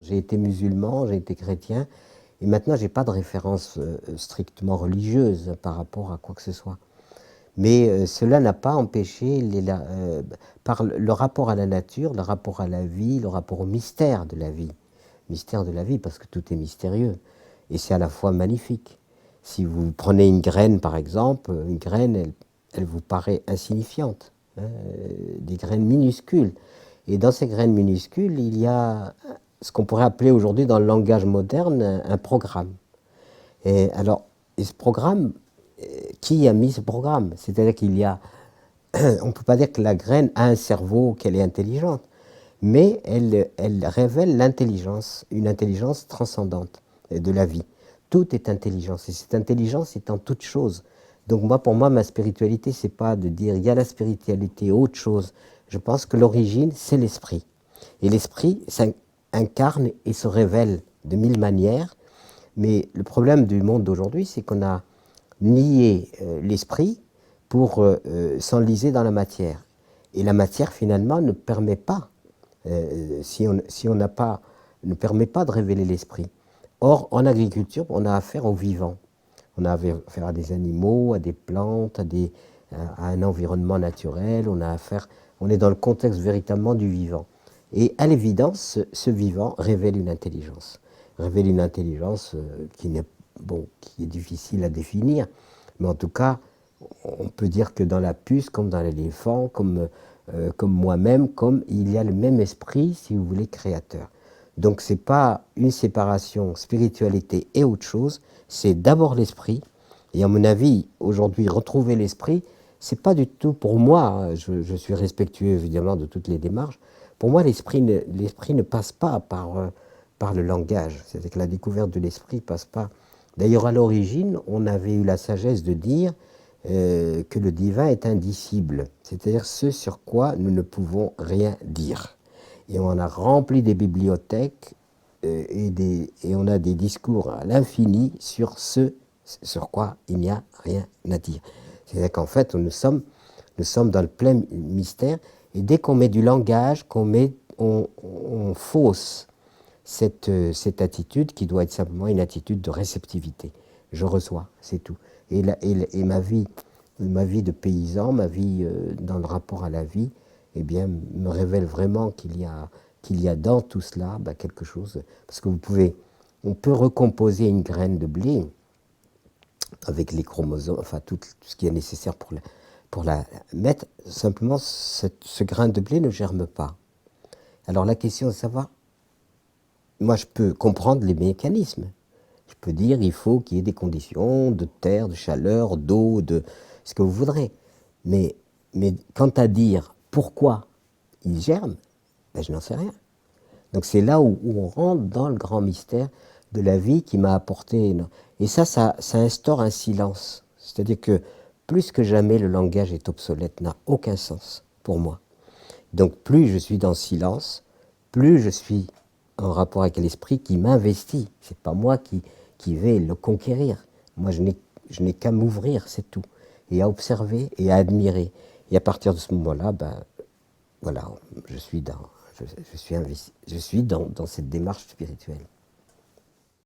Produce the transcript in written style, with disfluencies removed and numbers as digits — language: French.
J'ai été musulman, j'ai été chrétien, et maintenant j'ai pas de référence strictement religieuse par rapport à quoi que ce soit. Mais cela n'a pas empêché, par le rapport à la nature, le rapport à la vie, le rapport au mystère de la vie. Mystère de la vie, parce que tout est mystérieux. Et c'est à la fois magnifique. Si vous prenez une graine, par exemple, une graine, elle vous paraît insignifiante. Hein, des graines minuscules. Et dans ces graines minuscules, il y a ce qu'on pourrait appeler aujourd'hui, dans le langage moderne, un programme. Et alors, et ce programme, qui a mis ce programme? C'est-à-dire qu'il y a, on ne peut pas dire que la graine a un cerveau, qu'elle est intelligente, mais elle révèle l'intelligence, une intelligence transcendante de la vie. Tout est intelligence, et cette intelligence est en toute chose. Donc moi, pour moi, ma spiritualité, c'est pas de dire il y a la spiritualité, autre chose. Je pense que l'origine, c'est l'esprit. Et l'esprit s'incarne et se révèle de mille manières. Mais le problème du monde d'aujourd'hui, c'est qu'on a nié l'esprit pour s'enliser dans la matière. Et la matière, finalement, ne permet pas, si on n'a pas, ne permet pas de révéler l'esprit. Or, en agriculture, on a affaire au vivant. On a affaire à des animaux, à des plantes, à un environnement naturel. On est dans le contexte véritablement du vivant. Et à l'évidence, ce vivant révèle une intelligence. Révèle une intelligence qui est difficile à définir, mais en tout cas, on peut dire que dans la puce, comme dans l'éléphant, comme moi-même, comme il y a le même esprit, si vous voulez, créateur. Donc ce n'est pas une séparation spiritualité et autre chose, c'est d'abord l'esprit. Et à mon avis, aujourd'hui, retrouver l'esprit, c'est pas du tout pour moi, je suis respectueux évidemment de toutes les démarches, pour moi l'esprit ne passe pas par le langage, c'est-à-dire que la découverte de l'esprit ne passe pas. D'ailleurs à l'origine, on avait eu la sagesse de dire que le divin est indicible, c'est-à-dire ce sur quoi nous ne pouvons rien dire. Et on a rempli des bibliothèques et on a des discours à l'infini sur ce sur quoi il n'y a rien à dire. C'est-à-dire qu'en fait, nous sommes dans le plein mystère, et dès qu'on met du langage, on fausse cette attitude qui doit être simplement une attitude de réceptivité. Je reçois, c'est tout. Et ma vie de paysan, ma vie dans le rapport à la vie, eh bien, me révèle vraiment qu'il y a dans tout cela quelque chose. Parce que on peut recomposer une graine de blé avec les chromosomes, enfin tout ce qui est nécessaire pour la mettre. Simplement, ce grain de blé ne germe pas. Alors la question est de savoir, moi je peux comprendre les mécanismes. Je peux dire il faut qu'il y ait des conditions de terre, de chaleur, d'eau, de ce que vous voudrez. Mais quant à dire pourquoi il germe, je n'en sais rien. Donc c'est là où on rentre dans le grand mystère de la vie qui m'a apporté. Et ça instaure un silence. C'est-à-dire que plus que jamais, le langage est obsolète, n'a aucun sens pour moi. Donc plus je suis dans le silence, plus je suis en rapport avec l'esprit qui m'investit. C'est pas moi qui vais le conquérir. Moi, je n'ai qu'à m'ouvrir, c'est tout. Et à observer et à admirer. Et à partir de ce moment-là, voilà, je suis dans cette démarche spirituelle.